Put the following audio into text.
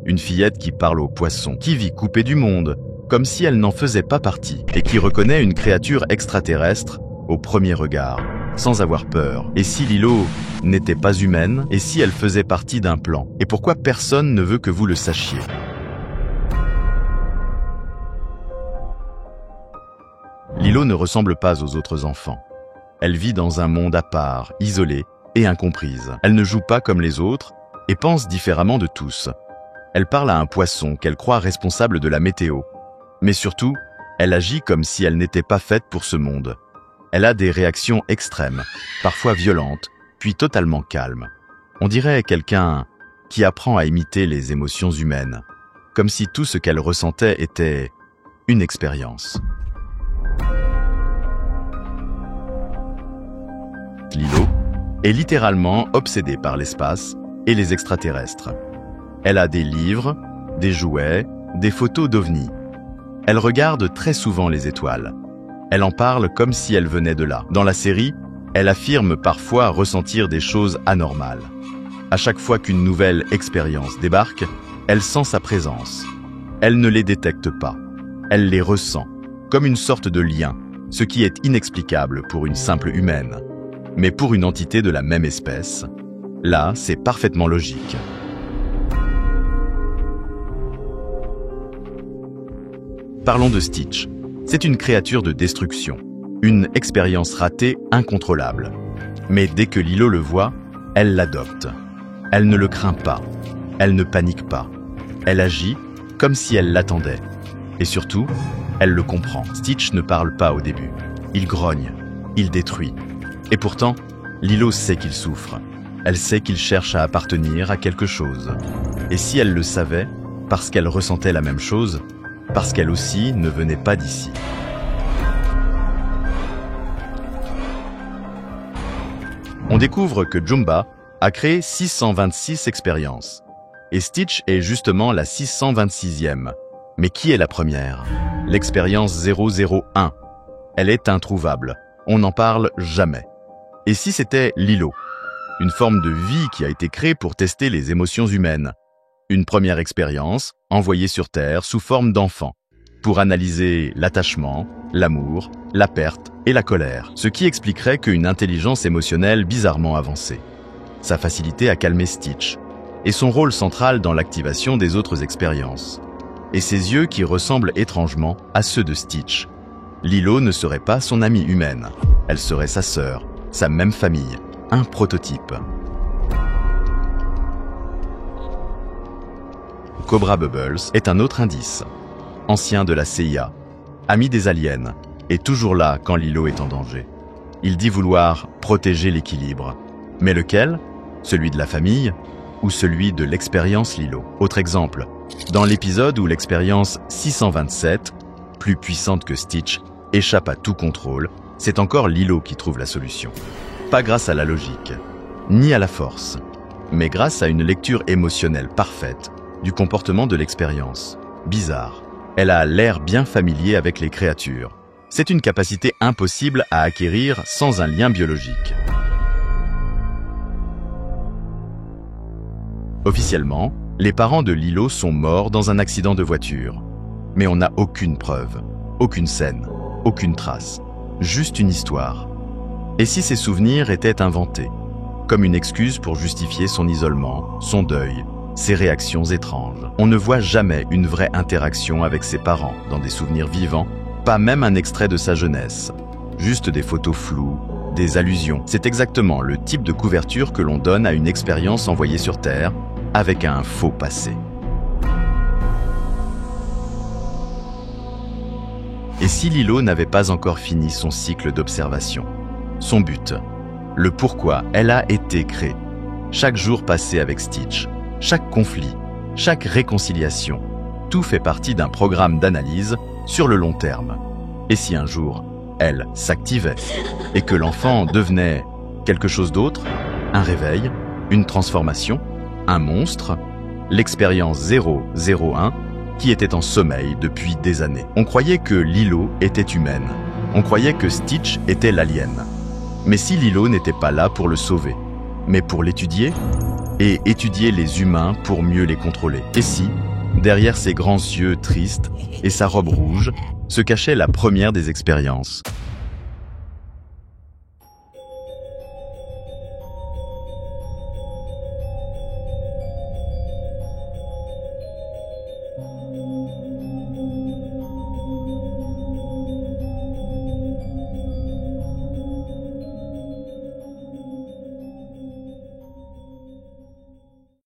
Une fillette qui parle aux poissons, qui vit coupée du monde, comme si elle n'en faisait pas partie, et qui reconnaît une créature extraterrestre au premier regard, sans avoir peur. Et si Lilo n'était pas humaine, et si elle faisait partie d'un plan? Et pourquoi personne ne veut que vous le sachiez? Lilo ne ressemble pas aux autres enfants. Elle vit dans un monde à part, isolée et incomprise. Elle ne joue pas comme les autres et pense différemment de tous. Elle parle à un poisson qu'elle croit responsable de la météo. Mais surtout, elle agit comme si elle n'était pas faite pour ce monde. Elle a des réactions extrêmes, parfois violentes, puis totalement calmes. On dirait quelqu'un qui apprend à imiter les émotions humaines, comme si tout ce qu'elle ressentait était une expérience. Lilo est littéralement obsédée par l'espace et les extraterrestres. Elle a des livres, des jouets, des photos d'ovnis. Elle regarde très souvent les étoiles. Elle en parle comme si elle venait de là. Dans la série, elle affirme parfois ressentir des choses anormales. À chaque fois qu'une nouvelle expérience débarque, elle sent sa présence. Elle ne les détecte pas. Elle les ressent, comme une sorte de lien, ce qui est inexplicable pour une simple humaine. Mais pour une entité de la même espèce, là, c'est parfaitement logique. Parlons de Stitch. C'est une créature de destruction, une expérience ratée incontrôlable. Mais dès que Lilo le voit, elle l'adopte. Elle ne le craint pas, elle ne panique pas. Elle agit comme si elle l'attendait. Et surtout, elle le comprend. Stitch ne parle pas au début. Il grogne, il détruit. Et pourtant, Lilo sait qu'il souffre. Elle sait qu'il cherche à appartenir à quelque chose. Et si elle le savait, parce qu'elle ressentait la même chose, parce qu'elle aussi ne venait pas d'ici. On découvre que Jumba a créé 626 expériences. Et Stitch est justement la 626e. Mais qui est la première? L'expérience 001. Elle est introuvable. On n'en parle jamais. Et si c'était Lilo? Une forme de vie qui a été créée pour tester les émotions humaines. Une première expérience envoyée sur Terre sous forme d'enfant, pour analyser l'attachement, l'amour, la perte et la colère, ce qui expliquerait qu'une intelligence émotionnelle bizarrement avancée. Sa facilité à calmer Stitch, et son rôle central dans l'activation des autres expériences. Et ses yeux qui ressemblent étrangement à ceux de Stitch. Lilo ne serait pas son amie humaine, elle serait sa sœur, sa même famille, un prototype. Cobra Bubbles est un autre indice. Ancien de la CIA, ami des aliens, et toujours là quand Lilo est en danger. Il dit vouloir protéger l'équilibre. Mais lequel? Celui de la famille ou celui de l'expérience Lilo? Autre exemple, dans l'épisode où l'expérience 627, plus puissante que Stitch, échappe à tout contrôle, c'est encore Lilo qui trouve la solution. Pas grâce à la logique, ni à la force, mais grâce à une lecture émotionnelle parfaite du comportement de l'expérience. Bizarre. Elle a l'air bien familier avec les créatures. C'est une capacité impossible à acquérir sans un lien biologique. Officiellement, les parents de Lilo sont morts dans un accident de voiture. Mais on n'a aucune preuve, aucune scène, aucune trace. Juste une histoire. Et si ces souvenirs étaient inventés, comme une excuse pour justifier son isolement, son deuil, ses réactions étranges? On ne voit jamais une vraie interaction avec ses parents dans des souvenirs vivants, pas même un extrait de sa jeunesse. Juste des photos floues, des allusions. C'est exactement le type de couverture que l'on donne à une expérience envoyée sur Terre avec un faux passé. Et si Lilo n'avait pas encore fini son cycle d'observation? Son but, le pourquoi elle a été créée. Chaque jour passé avec Stitch, chaque conflit, chaque réconciliation, tout fait partie d'un programme d'analyse sur le long terme. Et si un jour, elle s'activait et que l'enfant devenait quelque chose d'autre, un réveil, une transformation, un monstre, l'expérience 001 qui était en sommeil depuis des années. On croyait que Lilo était humaine. On croyait que Stitch était l'alien. Mais si Lilo n'était pas là pour le sauver, mais pour l'étudier, et étudier les humains pour mieux les contrôler. Et si, derrière ses grands yeux tristes et sa robe rouge, se cachait la première des expériences,